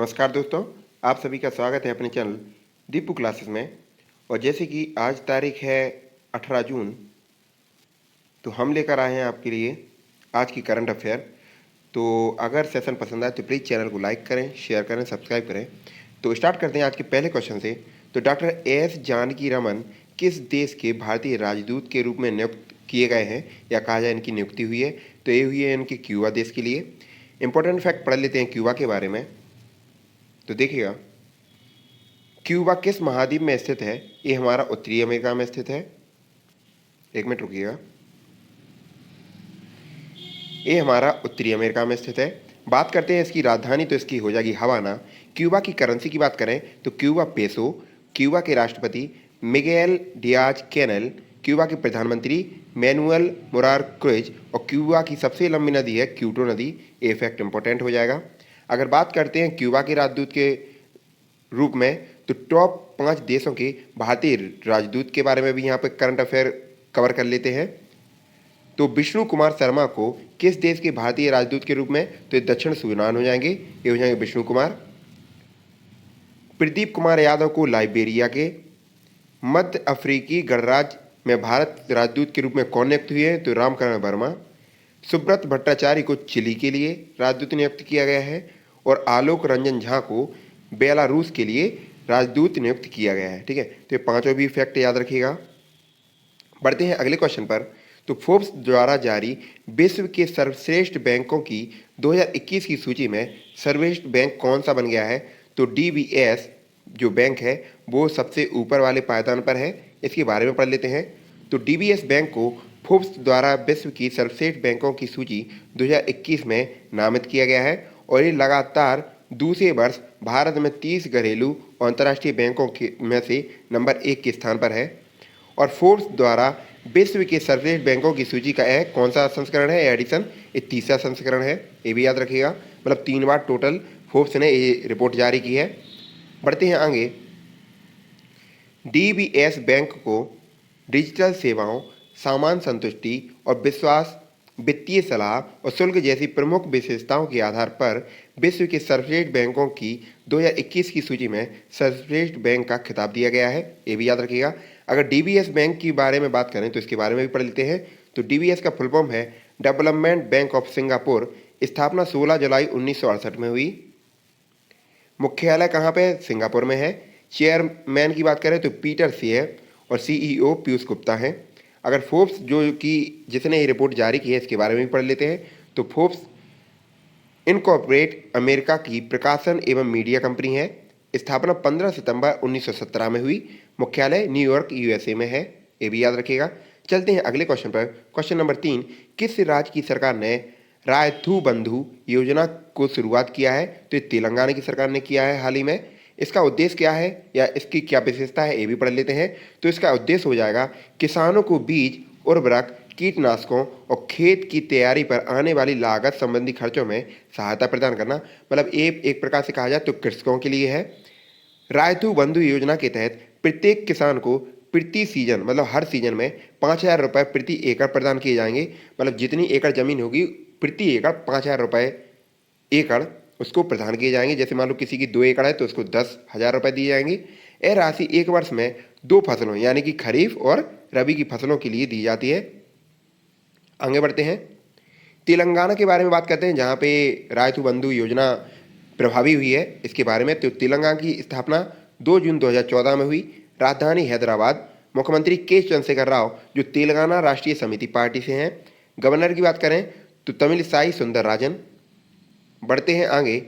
नमस्कार दोस्तों, आप सभी का स्वागत है अपने चैनल दीपू क्लासेस में। और जैसे कि आज तारीख है 18 जून, तो हम लेकर आए हैं आपके लिए आज की करंट अफेयर। तो अगर सेशन पसंद आए तो प्लीज़ चैनल को लाइक करें, शेयर करें, सब्सक्राइब करें। तो स्टार्ट करते हैं आज के पहले क्वेश्चन से। तो डॉक्टर एस जानकी रमन किस देश के भारतीय राजदूत के रूप में नियुक्त किए गए हैं या कहा जाए इनकी नियुक्ति हुई है? तो ये हुई है इनकी क्यूबा देश के लिए। इंपॉर्टेंट फैक्ट पढ़ लेते हैं क्यूबा के बारे में। तो देखिएगा, क्यूबा किस महाद्वीप में स्थित है? ये हमारा उत्तरी अमेरिका में स्थित है। एक मिनट रुकिएगा, ये हमारा उत्तरी अमेरिका में स्थित है। बात करते हैं इसकी राजधानी, तो इसकी हो जाएगी हवाना। क्यूबा की करेंसी की बात करें तो क्यूबा पेसो। क्यूबा के राष्ट्रपति मिगेल डियाज कैनेल। क्यूबा के प्रधानमंत्री मैनुअल मोरार क्रुज। और क्यूबा की सबसे लंबी नदी है क्यूटो नदी। ये फैक्ट इंपॉर्टेंट हो जाएगा। अगर बात करते हैं क्यूबा के राजदूत के रूप में, तो टॉप 5 देशों के भारतीय राजदूत के बारे में भी यहाँ पे करंट अफेयर कवर कर लेते हैं। तो विष्णु कुमार शर्मा को किस देश के भारतीय राजदूत के रूप में? तो ये दक्षिण सूडान हो जाएंगे, ये हो जाएंगे विष्णु कुमार। प्रदीप कुमार यादव को लाइबेरिया के। मध्य अफ्रीकी गणराज्य में भारत राजदूत के रूप में कौन नियुक्त हुए हैं? तो रामकरण वर्मा। सुब्रत भट्टाचार्य को चिली के लिए राजदूत नियुक्त किया गया है। और आलोक रंजन झा को बेलारूस के लिए राजदूत नियुक्त किया गया है। ठीक है, तो ये पांचों भी फैक्ट याद रखिएगा। बढ़ते हैं अगले क्वेश्चन पर। तो फोर्ब्स द्वारा जारी विश्व के सर्वश्रेष्ठ बैंकों की 2021 की सूची में सर्वश्रेष्ठ बैंक कौन सा बन गया है? तो डीबीएस जो बैंक है वो सबसे ऊपर वाले पायदान पर है। इसके बारे में पढ़ लेते हैं। तो डीबीएस बैंक को फोर्ब्स द्वारा विश्व की सर्वश्रेष्ठ बैंकों की सूची 2021 में नामित किया गया है। और ये लगातार दूसरे वर्ष भारत में 30 घरेलू और अंतर्राष्ट्रीय बैंकों के में से नंबर 1 के स्थान पर है। और फोर्ब्स द्वारा विश्व के सर्वश्रेष्ठ बैंकों की सूची का यह कौन सा संस्करण है? एडिशन, ये तीसरा संस्करण है। ये भी याद रखिएगा, मतलब 3 बार टोटल फोर्ब्स ने ये रिपोर्ट जारी की है। बढ़ते हैं आगे। डीबीएस बैंक को डिजिटल सेवाओं, सामान संतुष्टि और विश्वास, वित्तीय सलाह और शुल्क जैसी प्रमुख विशेषताओं के आधार पर विश्व के सर्वश्रेष्ठ बैंकों की 2021 की सूची में सर्वश्रेष्ठ बैंक का खिताब दिया गया है। ये भी याद रखिएगा। अगर डीबीएस बैंक की बारे में बात करें तो इसके बारे में भी पढ़ लेते हैं। तो डीबीएस का फुल फॉर्म है डेवलपमेंट बैंक ऑफ सिंगापुर। स्थापना 16 जुलाई 1968 में हुई। मुख्यालय कहाँ पे? सिंगापुर में है। चेयरमैन की बात करें तो पीटर सी है और सीईओ पीयूष गुप्ता हैं। अगर फोर्ब्स जो कि जिसने ये रिपोर्ट जारी की है इसके बारे में भी पढ़ लेते हैं। तो फोर्ब्स इनकॉर्पोरेट अमेरिका की प्रकाशन एवं मीडिया कंपनी है। स्थापना 15 सितंबर 1917 में हुई। मुख्यालय न्यूयॉर्क यूएसए में है। ये भी याद रखिएगा। चलते हैं अगले क्वेश्चन पर। क्वेश्चन नंबर 3, किस राज्य की सरकार ने रायथू बंधु योजना को शुरुआत किया है? तो ये तेलंगाना की सरकार ने किया है हाल ही में। इसका उद्देश्य क्या है या इसकी क्या विशेषता है, ये भी पढ़ लेते हैं। तो इसका उद्देश्य हो जाएगा किसानों को बीज, उर्वरक, कीटनाशकों और खेत की तैयारी पर आने वाली लागत संबंधी खर्चों में सहायता प्रदान करना। मतलब एक प्रकार से कहा जाए तो कृषकों के लिए है। रायथू बंधु योजना के तहत प्रत्येक किसान को प्रति सीजन, मतलब हर सीजन में 5,000 रुपये प्रति एकड़ प्रदान किए जाएंगे। मतलब जितनी एकड़ जमीन होगी प्रति एकड़ 5,000 रुपये एकड़ उसको प्रदान किए जाएंगे। जैसे मान लो किसी की 2 एकड़ है तो उसको 10,000 रुपये दिए जाएंगे। यह राशि एक वर्ष में 2 फसलों यानी कि खरीफ और रबी की फसलों के लिए दी जाती है। आगे बढ़ते हैं। तेलंगाना के बारे में बात करते हैं, जहाँ पे रायथू बंधु योजना प्रभावी हुई है इसके बारे में। तो तेलंगाना की स्थापना 2 जून 2014 में हुई। राजधानी हैदराबाद। मुख्यमंत्री के चंद्रशेखर राव जो तेलंगाना राष्ट्रीय समिति पार्टी से हैं। गवर्नर की बात करें तो तमिलिसाई सुंदरराजन। बढ़ते हैं आगे।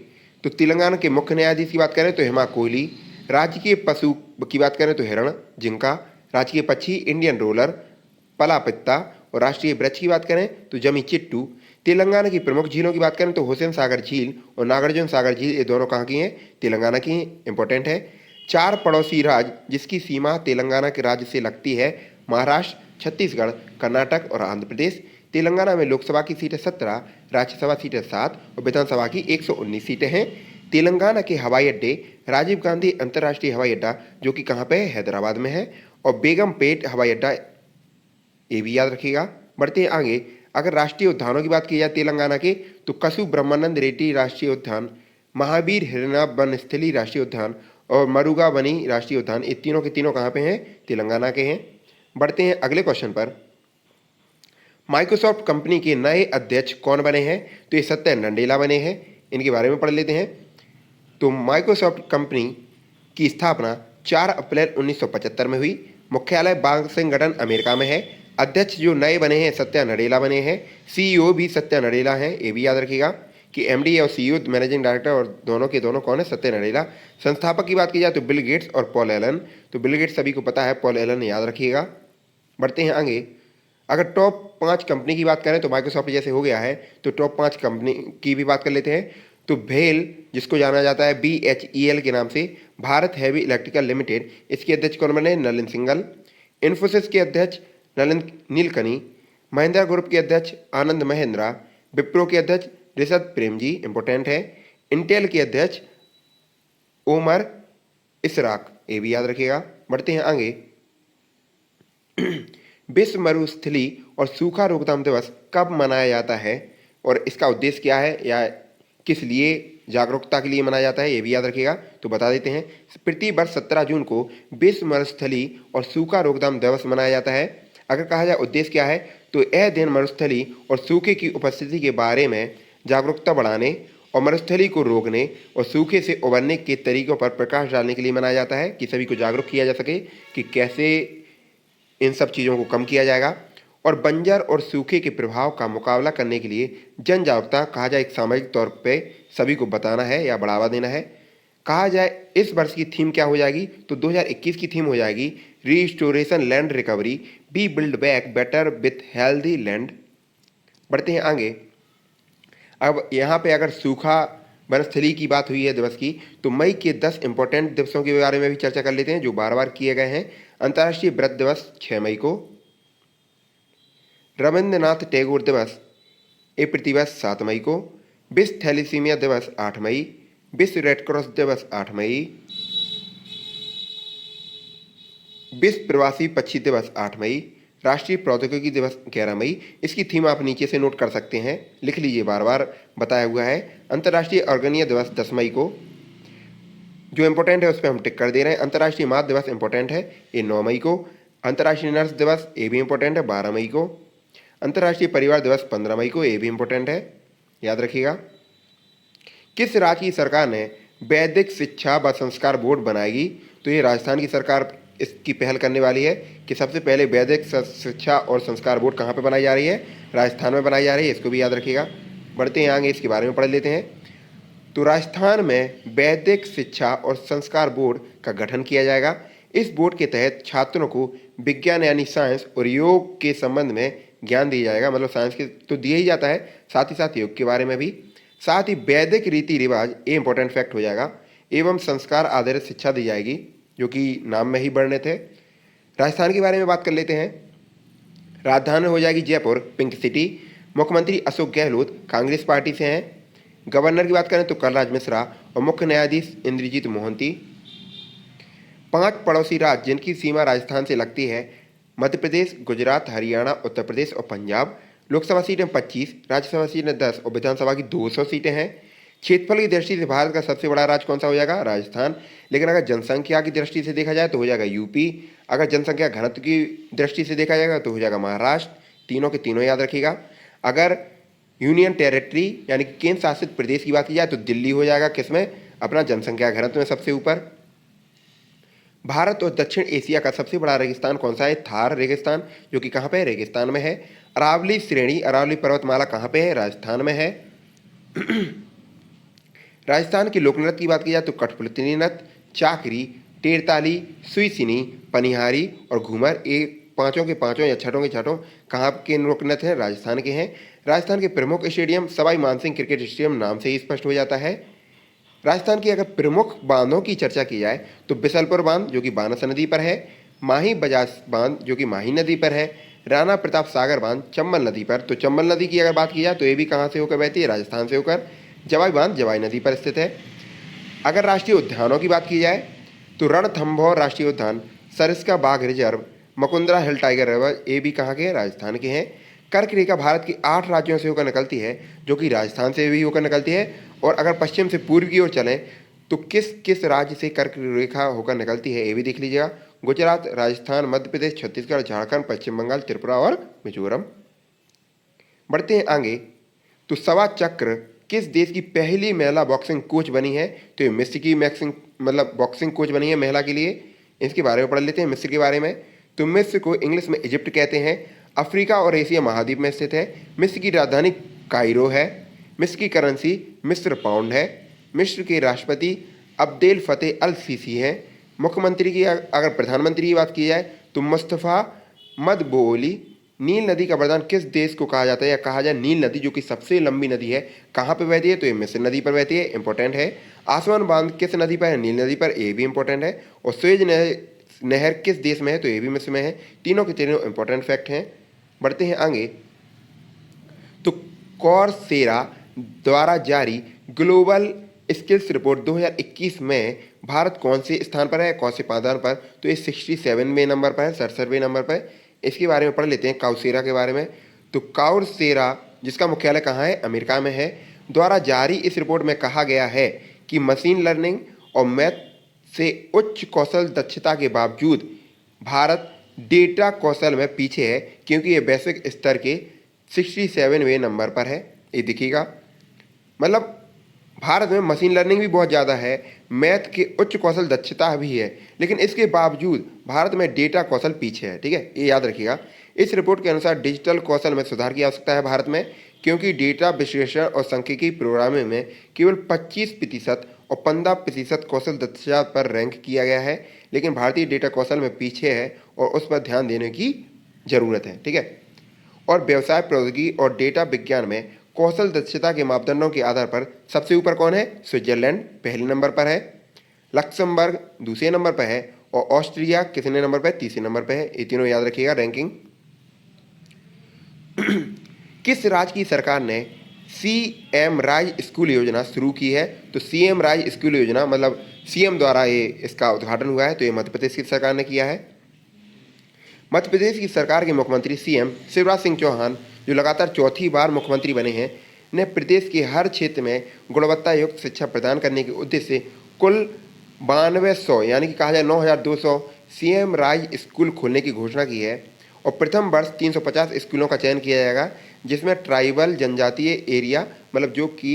तो तेलंगाना के मुख्य न्यायाधीश की बात करें तो हेमा कोहली। राज्य के पशु की बात करें तो हिरण, जिंका। राज्य के पक्षी इंडियन रोलर, पलापित्ता। और राष्ट्रीय वृक्ष की बात करें तो जमी चिट्टू। तेलंगाना की प्रमुख झीलों की बात करें तो हुसैन सागर झील और नागार्जुन सागर झील, ये दोनों कहाँ की हैं? तेलंगाना की। इंपॉर्टेंट है। 4 पड़ोसी राज्य जिसकी सीमा तेलंगाना के राज्य से लगती है: महाराष्ट्र, छत्तीसगढ़, कर्नाटक और आंध्र प्रदेश। तेलंगाना में लोकसभा की सीटें 17, राज्यसभा सीटें 7 और विधानसभा की 119 सीटें हैं। तेलंगाना के हवाई अड्डे राजीव गांधी अंतर्राष्ट्रीय हवाई अड्डा जो कि कहाँ पे है? हैदराबाद में है। और बेगमपेट हवाई अड्डा, ये भी याद रखिएगा। बढ़ते हैं आगे। अगर राष्ट्रीय उद्यानों की बात की जाए तेलंगाना के तो कसु ब्रह्मानंद रेड्डी राष्ट्रीय उद्यान महावीर हिरना वनस्थली राष्ट्रीय उद्यान और मरुगा वनी राष्ट्रीय उद्यान, ये तीनों के तीनों कहाँ पे हैं? तेलंगाना के हैं। बढ़ते हैं अगले क्वेश्चन पर। माइक्रोसॉफ्ट कंपनी के नए अध्यक्ष कौन बने हैं? तो ये सत्या नडेला बने हैं। इनके बारे में पढ़ लेते हैं। तो माइक्रोसॉफ्ट कंपनी की स्थापना 4 अप्रैल 1975 में हुई। मुख्यालय वाशिंगटन अमेरिका में है। अध्यक्ष जो नए बने हैं सत्या नडेला बने हैं। सीईओ भी सत्या नडेला हैं, ये भी याद रखिएगा कि एमडी और सीईओ मैनेजिंग डायरेक्टर और दोनों के दोनों कौन है? सत्या नडेला। संस्थापक की बात की जाए तो बिल गेट्स और पॉल एलन। तो बिल गेट्स सभी को पता है, पॉल एलन याद रखिएगा। बढ़ते हैं आगे। अगर टॉप 5 कंपनी की बात करें तो माइक्रोसॉफ्ट जैसे हो गया है, तो टॉप 5 कंपनी की भी बात कर लेते हैं। तो भेल, जिसको जाना जाता है BHEL के नाम से, भारत हैवी इलेक्ट्रिकल लिमिटेड, इसके अध्यक्ष कौन बने? नलिन सिंघल। इन्फोसिस के अध्यक्ष नलिन नीलकनी। महिंद्रा ग्रुप के अध्यक्ष आनंद महेंद्रा। विप्रो के अध्यक्ष ऋषभ प्रेमजी, इंपॉर्टेंट है। इंटेल के अध्यक्ष ओमर इसराक, ये भी याद रखिएगा। बढ़ते हैं आगे। विश्व मरुस्थली और सूखा रोकथाम दिवस कब मनाया जाता है और इसका उद्देश्य क्या है या किस लिए, जागरूकता के लिए मनाया जाता है, ये भी याद रखिएगा। तो बता देते हैं। प्रति वर्ष 17 जून को विश्व मरुस्थली और सूखा रोकथाम दिवस मनाया जाता है। अगर कहा जाए उद्देश्य क्या है, तो यह दिन मरुस्थली और सूखे की उपस्थिति के बारे में जागरूकता बढ़ाने और मरुस्थली को रोकने और सूखे से उबरने के तरीकों पर प्रकाश डालने के लिए मनाया जाता है, कि सभी को जागरूक किया जा सके कि कैसे इन सब चीज़ों को कम किया जाएगा। और बंजर और सूखे के प्रभाव का मुकाबला करने के लिए जन जागरूकता, कहा जाए एक सामाजिक तौर पे सभी को बताना है या बढ़ावा देना है। कहा जाए इस वर्ष की थीम क्या हो जाएगी, तो 2021 की थीम हो जाएगी restoration land recovery, be build back better with healthy land. बढ़ते हैं आगे। अब यहाँ पे अगर सूखा वनस्थली की बात हुई है दिवस की, तो मई के 10 इंपॉर्टेंट दिवसों के बारे में भी चर्चा कर लेते हैं जो बार बार किए गए हैं। अंतर्राष्ट्रीय व्रत दिवस 6 मई को, रविंद्रनाथ टैगोर दिवस ए प्रतिवर्ष 7 मई को, विश्व थैलीसीमिया दिवस 8 मई, विश्व रेड क्रॉस दिवस 8 मई, विश्व प्रवासी पक्षी दिवस 8 मई, राष्ट्रीय प्रौद्योगिकी दिवस 11 मई। इसकी थीम आप नीचे से नोट कर सकते हैं, लिख लीजिए, बार बार बताया हुआ है। अंतर्राष्ट्रीय ऑर्गेनिया दिवस 10 मई को, जो इंपॉर्टेंट है उस पर हम टिक कर दे रहे हैं। अंतर्राष्ट्रीय मात दिवस इंपॉर्टेंट है, ये 9 मई को। अंतर्राष्ट्रीय नर्स दिवस, ये भी इंपॉर्टेंट है, 12 मई को। अंतर्राष्ट्रीय परिवार दिवस 15 मई को, ये भी इंपॉर्टेंट है, याद रखिएगा। किस राज्य की सरकार ने वैदिक शिक्षा व संस्कार बोर्ड बनाएगी, तो ये राजस्थान की सरकार इसकी पहल करने वाली है कि सबसे पहले वैदिक शिक्षा और संस्कार बोर्ड कहाँ पे बनाई जा रही है? राजस्थान में बनाई जा रही है, इसको भी याद रखिएगा। बढ़ते हैं आगे, इसके बारे में पढ़ लेते हैं। तो राजस्थान में वैदिक शिक्षा और संस्कार बोर्ड का गठन किया जाएगा। इस बोर्ड के तहत छात्रों को विज्ञान यानी साइंस और योग के संबंध में ज्ञान दिया जाएगा, मतलब साइंस के तो दिया ही जाता है, साथ ही साथ योग के बारे में भी। साथ ही वैदिक रीति रिवाज, ये इंपॉर्टेंट फैक्ट हो जाएगा, एवं संस्कार आधारित शिक्षा दी जाएगी, जो कि नाम में ही वर्णित है। राजस्थान के बारे में बात कर लेते हैं। राजधानी हो जाएगी जयपुर, पिंक सिटी। मुख्यमंत्री अशोक गहलोत कांग्रेस पार्टी से हैं। गवर्नर की बात करें तो कलराज मिश्रा और मुख्य न्यायाधीश इंद्रजीत मोहंती। 5 पड़ोसी राज्य जिनकी सीमा राजस्थान से लगती है: मध्य प्रदेश, गुजरात, हरियाणा, उत्तर प्रदेश और पंजाब। लोकसभा सीटें 25, राज्यसभा सीटें 10 और विधानसभा की 200 सीटें हैं। क्षेत्रफल की दृष्टि से भारत का सबसे बड़ा राज्य कौन सा हो जाएगा? राजस्थान। लेकिन अगर जनसंख्या की दृष्टि से देखा जाए तो हो जाएगा यूपी। अगर जनसंख्या घनत्व की दृष्टि से देखा जाएगा तो हो जाएगा महाराष्ट्र। तीनों के तीनों याद रखिएगा। अगर यूनियन टेरिटरी यानी कि केंद्र शासित प्रदेश की बात की जाए तो दिल्ली हो जाएगा, किसमें? अपना जनसंख्या घनत्व में सबसे ऊपर। भारत और दक्षिण एशिया का सबसे बड़ा रेगिस्तान कौन सा है? थार रेगिस्तान, जो कि कहाँ पे है? रेगिस्तान में है। अरावली श्रेणी, अरावली पर्वतमाला कहाँ पे है? राजस्थान में है। राजस्थान के लोक नृत्य की बात की जाए तो कठपुतली नृत्य, चाकरी, टेरताली, सुईसिनी, पनिहारी और घूमर, ये पांचों के पांचों या छठों के छठों कहाँ के लोक नृत्य हैं? राजस्थान के हैं। राजस्थान के प्रमुख stadium Sawai Mansingh cricket stadium नाम से ही स्पष्ट हो जाता है। राजस्थान की अगर प्रमुख बांधों की चर्चा की जाए तो बिसलपुर बांध, जो कि बानस नदी पर है। माही बजाज बांध, जो कि माही नदी पर है। राणा प्रताप सागर बांध चंबल नदी पर, तो चंबल नदी की अगर बात की जाए तो ये भी कहाँ से होकर बहती है? राजस्थान से होकर। जवाई बांध जवाई नदी पर स्थित है। अगर राष्ट्रीय उद्यानों की बात की जाए तो रणथंभौर राष्ट्रीय उद्यान, सरिस्का बाघ रिजर्व, मुकुंदरा हिल टाइगर रिजर्व, ये भी कहाँ के हैं? राजस्थान के हैं। कर्क रेखा भारत के 8 राज्यों से होकर निकलती है, जो कि राजस्थान से भी होकर निकलती है, और अगर पश्चिम से पूर्व की ओर चलें तो किस किस राज्य से कर्क रेखा होकर निकलती है, ये भी देख लीजिएगा। गुजरात, राजस्थान, मध्य प्रदेश, छत्तीसगढ़, झारखंड, पश्चिम बंगाल, त्रिपुरा और मिजोरम। बढ़ते हैं आगे। तो सवा चक्र किस देश की पहली महिला बॉक्सिंग कोच बनी है, तो ये मिस्र की बॉक्सिंग कोच बनी है महिला के लिए। इसके बारे में पढ़ लेते हैं मिस्र के बारे में। तो मिस्र को इंग्लिश में इजिप्ट कहते हैं, अफ्रीका और एशिया महाद्वीप में स्थित है। मिस्र की राजधानी कायरो है। मिस्र की करेंसी मिस्र पाउंड है। मिस्र के राष्ट्रपति अब्देल फतेह अल सीसी हैं। मुख्यमंत्री की अगर प्रधानमंत्री की बात की जाए तो मुस्तफ़ा मदबोली। नील नदी का वरदान किस देश को कहा जाता है, या कहा जाए नील नदी जो कि सबसे लंबी नदी है, कहाँ पे बहती है, तो ये मिस्र नदी पर बहती है, इंपॉर्टेंट है। आसमान बांध किस नदी पर है, नील नदी पर, ये भी इंपॉर्टेंट है। और स्वेज नहर किस देश में है, तो ये भी मिस्र में है। तीनों के तीनों इंपॉर्टेंट फैक्ट हैं। बढ़ते हैं आगे। तो कॉर्सेरा द्वारा जारी ग्लोबल स्किल्स रिपोर्ट 2021 में भारत कौन से स्थान पर है, कौन से पायदान पर, तो ये 67वें नंबर पर है, 67वें नंबर पर। इसके बारे में पढ़ लेते हैं काउसेरा के बारे में। तो काउसेरा जिसका मुख्यालय कहाँ है, अमेरिका में है, द्वारा जारी इस रिपोर्ट में कहा गया है कि मशीन लर्निंग और मैथ से उच्च कौशल दक्षता के बावजूद भारत डेटा कौशल में पीछे है, क्योंकि ये वैश्विक स्तर के 67वें नंबर पर है। ये दिखेगा, मतलब भारत में मशीन लर्निंग भी बहुत ज़्यादा है, मैथ के उच्च कौशल दक्षता भी है, लेकिन इसके बावजूद भारत में डेटा कौशल पीछे है। ठीक है, ये याद रखिएगा। इस रिपोर्ट के अनुसार डिजिटल कौशल में सुधार की आवश्यकता है भारत में, क्योंकि डेटा विश्लेषण और सांख्यिकी प्रोग्रामिंग में केवल 25% और 15% कौशल दक्षता पर रैंक किया गया है, लेकिन भारतीय डेटा कौशल में पीछे है और उस पर ध्यान देने की ज़रूरत है। ठीक है, और व्यवसाय प्रौद्योगिकी और डेटा विज्ञान में कौशल दक्षता के मापदंडों के आधार पर सबसे ऊपर कौन है, स्विट्जरलैंड पहले नंबर पर है, लक्समबर्ग दूसरे नंबर पर है, और ऑस्ट्रिया कितने नंबर पर है, तीसरे नंबर पर है। ये तीनों याद रखिएगा रैंकिंग। किस राज्य की सरकार ने सीएम राज स्कूल योजना शुरू की है, तो सीएम राज स्कूल योजना मतलब सीएम द्वारा ये इसका उद्घाटन हुआ है, तो ये मध्य प्रदेश की सरकार ने किया है। मध्य प्रदेश की सरकार के मुख्यमंत्री सीएम शिवराज सिंह चौहान, जो लगातार चौथी बार मुख्यमंत्री बने हैं, ने प्रदेश के हर क्षेत्र में गुणवत्ता युक्त शिक्षा प्रदान करने के उद्देश्य से कुल 9200 यानी कि कहा जाए 9200 सीएम राज स्कूल खोलने की घोषणा की है। और प्रथम वर्ष 350 स्कूलों का चयन किया जाएगा, जिसमें ट्राइबल जनजातीय एरिया मतलब जो कि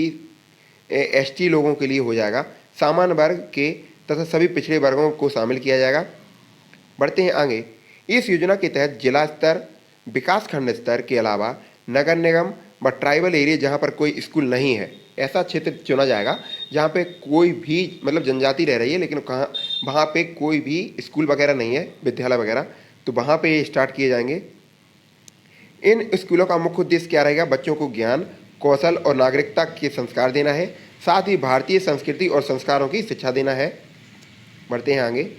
एसटी लोगों के लिए हो जाएगा, सामान्य वर्ग के तथा सभी पिछड़े वर्गों को शामिल किया जाएगा। बढ़ते हैं आगे। इस योजना के तहत जिला स्तर, विकास खंड स्तर के अलावा नगर निगम व ट्राइबल एरिया जहाँ पर कोई स्कूल नहीं है, ऐसा क्षेत्र चुना जाएगा जहाँ पे कोई भी मतलब जनजाति रह रही है, लेकिन कहाँ वहाँ पे कोई भी स्कूल वगैरह नहीं है, विद्यालय वगैरह, तो वहाँ पे स्टार्ट किए जाएंगे। इन स्कूलों का मुख्य उद्देश्य क्या रहेगा, बच्चों को ज्ञान, कौशल और नागरिकता के संस्कार देना है, साथ ही भारतीय संस्कृति और संस्कारों की शिक्षा देना है। बढ़ते हैं आगे।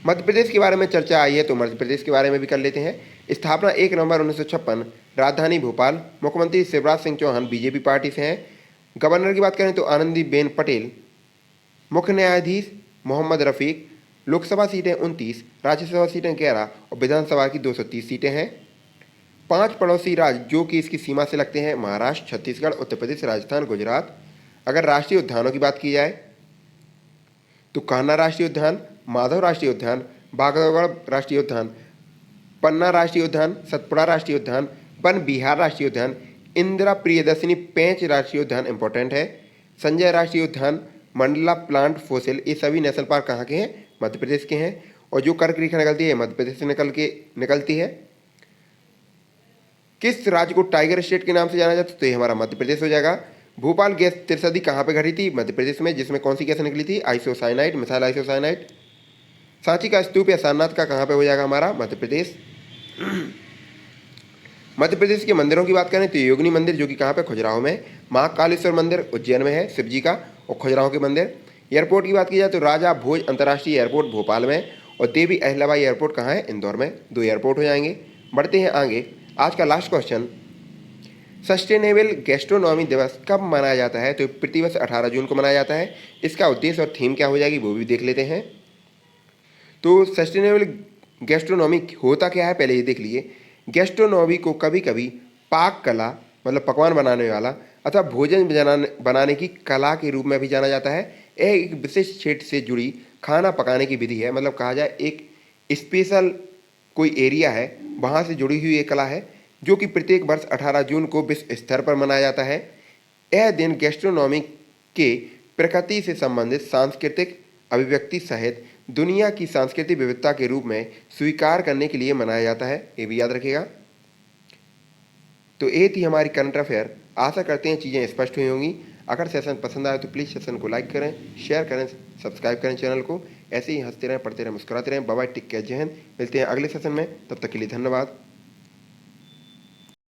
मध्य प्रदेश के बारे में चर्चा आई है, तो मध्य प्रदेश के बारे में भी कर लेते हैं। स्थापना 1 नवंबर 1956, राजधानी भोपाल। मुख्यमंत्री शिवराज सिंह चौहान बीजेपी पार्टी से हैं। गवर्नर की बात करें तो आनंदीबेन पटेल। मुख्य न्यायाधीश मोहम्मद रफ़ीक। लोकसभा सीटें 29, राज्यसभा सीटें 11 और विधानसभा की 230 सीटें हैं। 5 पड़ोसी राज्य जो कि इसकी सीमा से लगते हैं, महाराष्ट्र, छत्तीसगढ़, उत्तर प्रदेश, राजस्थान, गुजरात। अगर राष्ट्रीय उद्यानों की बात की जाए तो कान्हा राष्ट्रीय उद्यान, माधव राष्ट्रीय उद्यान, बाघगढ़ राष्ट्रीय उद्यान, पन्ना राष्ट्रीय उद्यान, सतपुड़ा राष्ट्रीय उद्यान, वन बिहार राष्ट्रीय उद्यान, इंदिरा प्रियदर्शिनी पेंच राष्ट्रीय उद्यान इंपॉर्टेंट है, संजय राष्ट्रीय उद्यान, मंडला प्लांट फोसिल, ये सभी नेशनल पार्क कहाँ के हैं, मध्य प्रदेश के हैं। और जो कर्क रेखा निकलती है मध्य प्रदेश से निकलती है। किस राज्य को टाइगर स्टेट के नाम से जाना जाता है, तो ये हमारा मध्य प्रदेश हो जाएगा। भोपाल गैस त्रसदी कहाँ पे घटी थी, मध्य प्रदेश में, जिसमें कौन सी गैस निकली थी, आइसोसाइनाइड, मिथाइल आइसोसाइनाइड। सांची का स्तूप या सारनाथ का कहाँ पे हो जाएगा हमारा, मध्य प्रदेश। मध्य प्रदेश के मंदिरों की बात करें तो योगिनी मंदिर जो कि कहाँ पे, खजुराहो में। महाकालेश्वर मंदिर उज्जैन में है, शिव जी का, और खजुराहो के मंदिर। एयरपोर्ट की बात की जाए तो राजा भोज अंतर्राष्ट्रीय एयरपोर्ट भोपाल में, और देवी अहिल्याबाई एयरपोर्ट कहाँ है, इंदौर में। 2 एयरपोर्ट हो जाएंगे। बढ़ते हैं आगे। आज का लास्ट क्वेश्चन, सस्टेनेबल गैस्ट्रोनॉमी दिवस कब मनाया जाता है, तो प्रतिवर्ष 18 जून को मनाया जाता है। इसका उद्देश्य और थीम क्या हो जाएगी वो भी देख लेते हैं। तो सस्टेनेबल गैस्ट्रोनॉमी होता क्या है, पहले ये देख लीजिए। गैस्ट्रोनॉमी को कभी कभी पाक कला मतलब पकवान बनाने वाला, अथवा भोजन बनाने की कला के रूप में भी जाना जाता है। यह एक विशेष क्षेत्र से जुड़ी खाना पकाने की विधि है, मतलब कहा जाए एक स्पेशल कोई एरिया है, वहाँ से जुड़ी हुई एक कला है, जो कि प्रत्येक वर्ष 18 जून को विश्व स्तर पर मनाया जाता है। यह दिन गैस्ट्रोनॉमी के प्रकृति से संबंधित सांस्कृतिक अभिव्यक्ति सहित दुनिया की सांस्कृतिक विविधता के रूप में स्वीकार करने के लिए मनाया जाता है, ये भी याद रखिएगा। तो ये थी हमारी करंट अफेयर। आशा करते हैं चीज़ें स्पष्ट हुई होंगी। अगर सेशन पसंद आए तो प्लीज़ सेशन को लाइक करें, शेयर करें, सब्सक्राइब करें चैनल को। ऐसे ही हंसते रहें, पढ़ते रहें, मुस्कुराते रहें। बाय बाय, टेक केयर, जय हिंद। मिलते हैं अगले सेशन में, तब तक के लिए धन्यवाद।